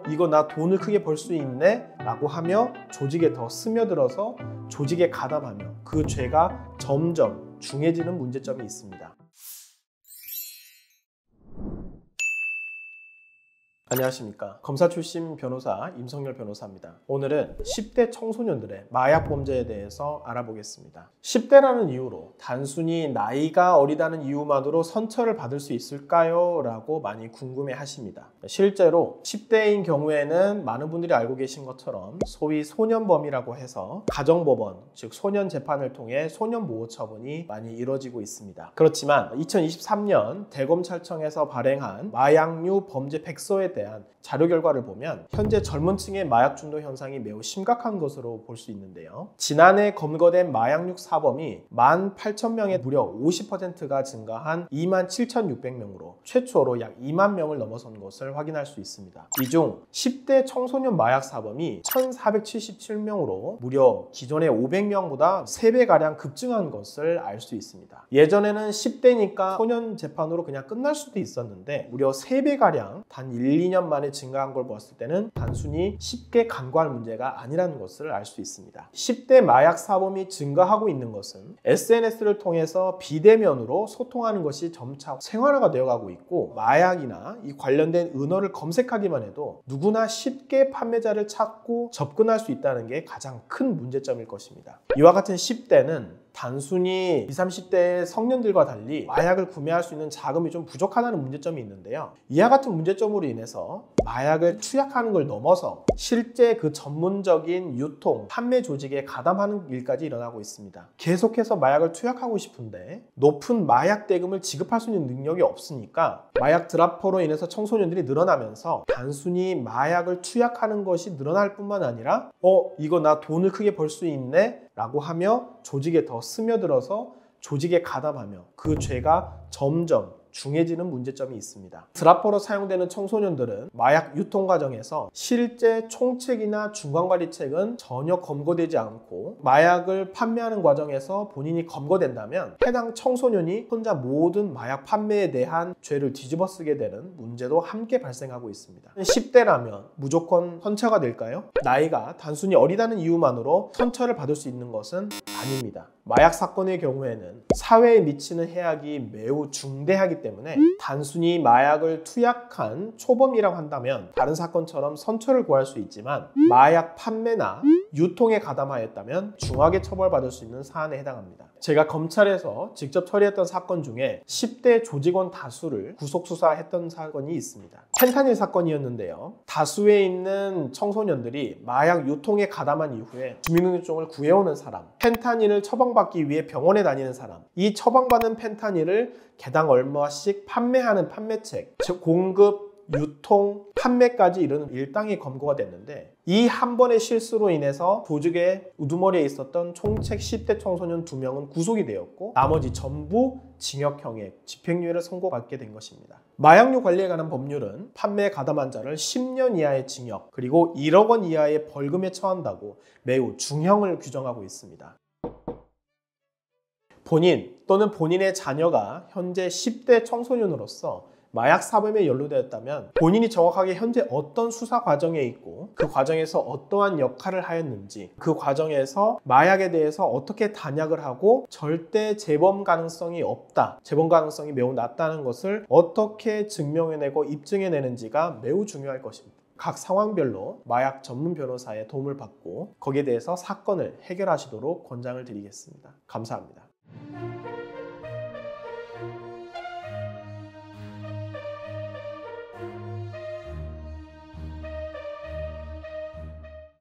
이거 나 돈을 크게 벌 수 있네? 라고 하며 조직에 더 스며들어서 조직에 가담하며 그 죄가 점점 중해지는 문제점이 있습니다. 안녕하십니까. 검사 출신 변호사 임성열 변호사입니다. 오늘은 10대 청소년들의 마약 범죄에 대해서 알아보겠습니다. 10대라는 이유로 단순히 나이가 어리다는 이유만으로 선처를 받을 수 있을까요? 라고 많이 궁금해 하십니다. 실제로 10대인 경우에는 많은 분들이 알고 계신 것처럼 소위 소년범이라고 해서 가정법원, 즉 소년재판을 통해 소년보호처분이 많이 이루어지고 있습니다. 그렇지만 2023년 대검찰청에서 발행한 마약류 범죄 백서에 대한 자료 결과를 보면 현재 젊은 층의 마약 중독 현상이 매우 심각한 것으로 볼 수 있는데요. 지난해 검거된 마약류 사범이 18,000명에 무려 50%가 증가한 27,600명으로 최초로 약 2만 명을 넘어선 것을 확인할 수 있습니다. 이 중 10대 청소년 마약 사범이 1,477명으로 무려 기존의 500명보다 3배가량 급증한 것을 알 수 있습니다. 예전에는 10대니까 소년 재판으로 그냥 끝날 수도 있었는데 무려 3배가량 단 1, 2년 만에 증가한 걸 봤을 때는 단순히 쉽게 간과할 문제가 아니라는 것을 알 수 있습니다. 10대 마약 사범이 증가하고 있는 것은 SNS를 통해서 비대면으로 소통하는 것이 점차 생활화가 되어가고 있고, 마약이나 이 관련된 은어를 검색하기만 해도 누구나 쉽게 판매자를 찾고 접근할 수 있다는 게 가장 큰 문제점일 것입니다. 이와 같은 10대는 단순히 20, 30대의 성년들과 달리 마약을 구매할 수 있는 자금이 좀 부족하다는 문제점이 있는데요. 이와 같은 문제점으로 인해서 마약을 투약하는 걸 넘어서 실제 그 전문적인 유통, 판매 조직에 가담하는 일까지 일어나고 있습니다. 계속해서 마약을 투약하고 싶은데 높은 마약 대금을 지급할 수 있는 능력이 없으니까 마약 드랍퍼로 인해서 청소년들이 늘어나면서 단순히 마약을 투약하는 것이 늘어날 뿐만 아니라 이거 나 돈을 크게 벌 수 있네? 라고 하며 조직에 더 스며들어서 조직에 가담하며 그 죄가 점점 중해지는 문제점이 있습니다. 드랍퍼로 사용되는 청소년들은 마약 유통 과정에서 실제 총책이나 중간관리책은 전혀 검거되지 않고 마약을 판매하는 과정에서 본인이 검거된다면 해당 청소년이 혼자 모든 마약 판매에 대한 죄를 뒤집어 쓰게 되는 문제도 함께 발생하고 있습니다. 10대라면 무조건 선처가 될까요? 나이가 단순히 어리다는 이유만으로 선처를 받을 수 있는 것은 아닙니다. 마약 사건의 경우에는 사회에 미치는 해악이 매우 중대하기 때문에 단순히 마약을 투약한 초범이라고 한다면 다른 사건처럼 선처를 구할 수 있지만 마약 판매나 유통에 가담하였다면 중하게 처벌받을 수 있는 사안에 해당합니다. 제가 검찰에서 직접 처리했던 사건 중에 10대 조직원 다수를 구속 수사했던 사건이 있습니다. 펜타닐 사건이었는데요. 다수에 있는 청소년들이 마약 유통에 가담한 이후에 주민등록증을 구해오는 사람, 펜타닐을 처방받기 위해 병원에 다니는 사람, 이 처방받은 펜타닐을 개당 얼마씩 판매하는 판매책, 즉 공급, 유통, 판매까지 이르는 일당이 검거가 됐는데 이 한 번의 실수로 인해서 조직의 우두머리에 있었던 총책 10대 청소년 2명은 구속이 되었고 나머지 전부 징역형의 집행유예를 선고받게 된 것입니다. 마약류 관리에 관한 법률은 판매에 가담한 자를 10년 이하의 징역 그리고 1억 원 이하의 벌금에 처한다고 매우 중형을 규정하고 있습니다. 본인 또는 본인의 자녀가 현재 10대 청소년으로서 마약 사범에 연루되었다면 본인이 정확하게 현재 어떤 수사 과정에 있고 그 과정에서 어떠한 역할을 하였는지, 그 과정에서 마약에 대해서 어떻게 단약을 하고 절대 재범 가능성이 없다, 재범 가능성이 매우 낮다는 것을 어떻게 증명해내고 입증해내는지가 매우 중요할 것입니다. 각 상황별로 마약 전문 변호사의 도움을 받고 거기에 대해서 사건을 해결하시도록 권장을 드리겠습니다. 감사합니다.